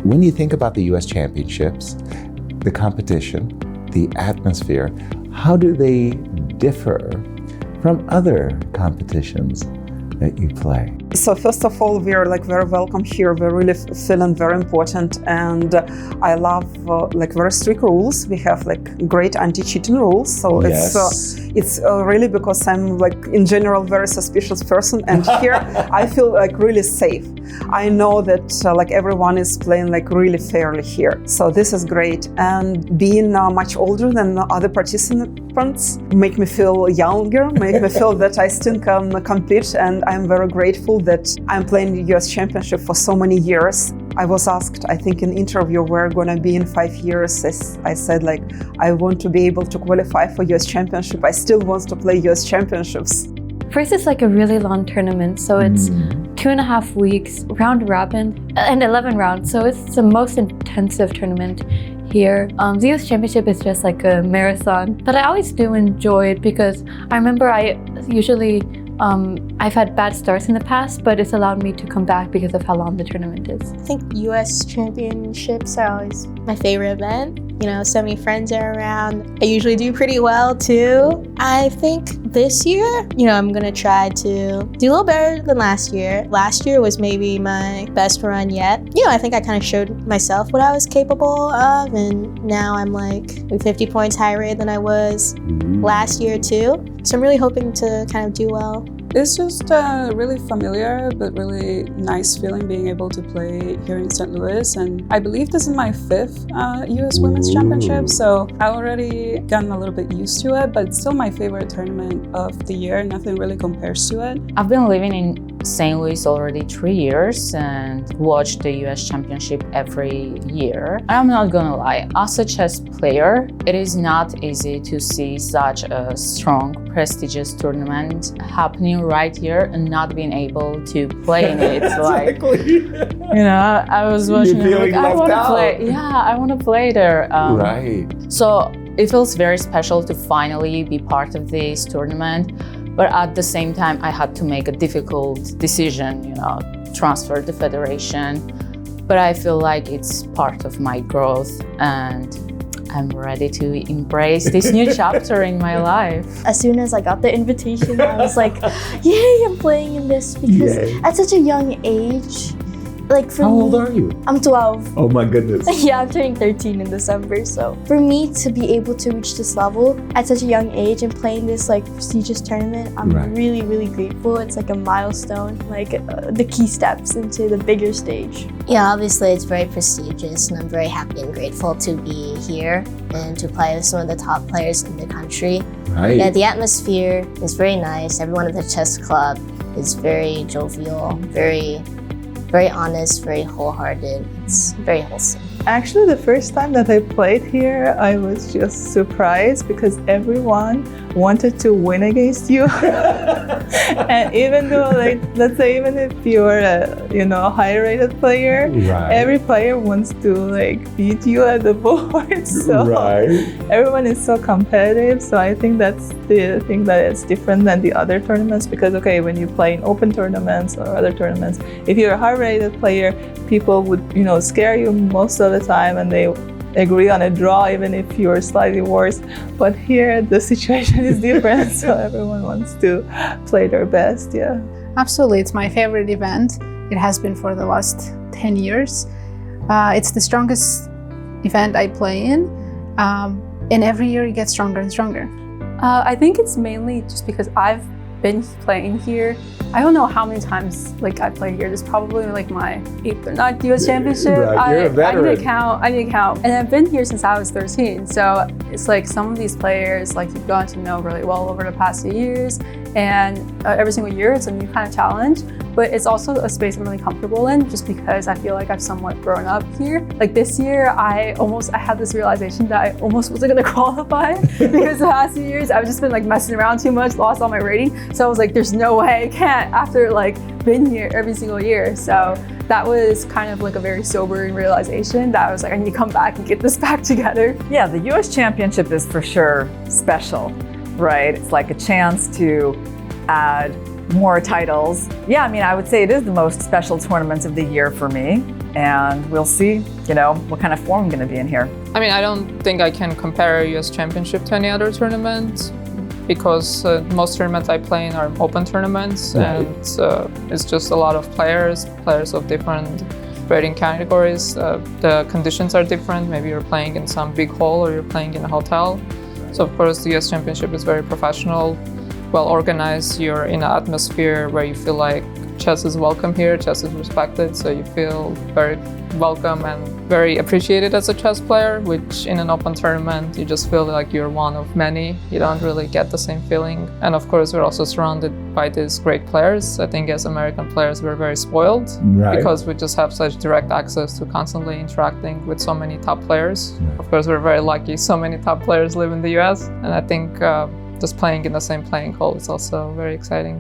When you think about the U.S. Championships, the competition, the atmosphere, how do they differ from other competitions that you play? So first of all, we are like very welcome here. We're really feeling very important, and I love like very strict rules. We have like great anti-cheating rules. So it's really because I'm like in general very suspicious person, and here I feel like really safe. I know that like everyone is playing like really fairly here. So this is great, and being much older than the other participants make me feel younger, make me feel that I still can compete, and I'm very grateful that I'm playing the US Championship for so many years. I was asked, I think in interview, where going to be in 5 years. I said like, I want to be able to qualify for US Championship. I still want to play US Championships. First, it's like a really long tournament, so it's 2.5 weeks, round robin, and 11 rounds. So it's the most intensive tournament here. The US Championship is just like a marathon, but I always do enjoy it because I remember I usually I've had bad starts in the past, but it's allowed me to come back because of how long the tournament is. I think US Championships are always my favorite event. You know, so many friends are around. I usually do pretty well too. I think this year, you know, I'm gonna try to do a little better than last year. Last year was maybe my best run yet. You know, I think I kind of showed myself what I was capable of, and now I'm like 50 points higher rated than I was last year too. So I'm really hoping to kind of do well. It's just a really familiar but really nice feeling being able to play here in St. Louis, and I believe this is my 5th US Women's Championship, so I already gotten a little bit used to it, but it's still my favorite tournament of the year. Nothing really compares to it. I've been living in St. Louis already 3 years and watch the US Championship every year. I'm not gonna lie, as a chess player, it is not easy to see such a strong, prestigious tournament happening right here and not being able to play in it. Like, you know, I was watching it like, I want to play. Yeah, I want to play there. Right. So it feels very special to finally be part of this tournament. But at the same time, I had to make a difficult decision, you know, transfer the federation. But I feel like it's part of my growth, and I'm ready to embrace this new chapter in my life. As soon as I got the invitation, I was like, yay, I'm playing in this, because at such a young age, like for How me, old are you? I'm 12. Oh my goodness. Yeah, I'm turning 13 in December. So for me to be able to reach this level at such a young age and playing this like prestigious tournament, I'm really, really grateful. It's like a milestone, like the key steps into the bigger stage. Yeah, obviously it's very prestigious, and I'm very happy and grateful to be here and to play with some of the top players in the country. Right. Yeah, the atmosphere is very nice. Everyone at the chess club is very jovial, very honest, very wholehearted. It's very wholesome. Actually, the first time that I played here, I was just surprised because everyone wanted to win against you. And even though, like, let's say, even if you're a high-rated player, every player wants to like beat you at the board. So everyone is so competitive. So I think that's the thing that is different than the other tournaments, because when you play in open tournaments or other tournaments, if you're a high-rated player, people would scare you most of the time, and they agree on a draw even if you're slightly worse. But here the situation is different, so everyone wants to play their best. Yeah, absolutely. It's my favorite event. It has been for the last 10 years. It's the strongest event I play in, and every year it gets stronger and stronger. I think it's mainly just because I've been playing here. I don't know how many times I played here. This is probably like my 8th or 9th US Championship. You're a veteran. I need to count. And I've been here since I was 13. So it's like some of these players you've gotten to know really well over the past few years. And every single year it's a new kind of challenge. But it's also a space I'm really comfortable in, just because I feel like I've somewhat grown up here. Like this year, I had this realization that I almost wasn't gonna qualify because the past few years I've just been messing around too much, lost all my rating. So I was like, there's no way I can't after been here every single year. So that was kind of a very sobering realization that I was like, I need to come back and get this back together. Yeah, the US Championship is for sure special, right? It's like a chance to add more titles. Yeah, I mean, I would say it is the most special tournament of the year for me. And we'll see, what kind of form I'm going to be in here. I mean, I don't think I can compare a US Championship to any other tournament because most tournaments I play in are open tournaments, and it's just a lot of players of different rating categories. The conditions are different. Maybe you're playing in some big hall or you're playing in a hotel. So of course the US Championship is very professional, well organized. You're in an atmosphere where you feel like chess is welcome here, chess is respected, so you feel very welcome and very appreciated as a chess player, which in an open tournament, you just feel like you're one of many. You don't really get the same feeling. And of course, we're also surrounded by these great players. I think as American players, we're very spoiled because we just have such direct access to constantly interacting with so many top players. Of course, we're very lucky so many top players live in the US. And I think just playing in the same playing hall is also very exciting.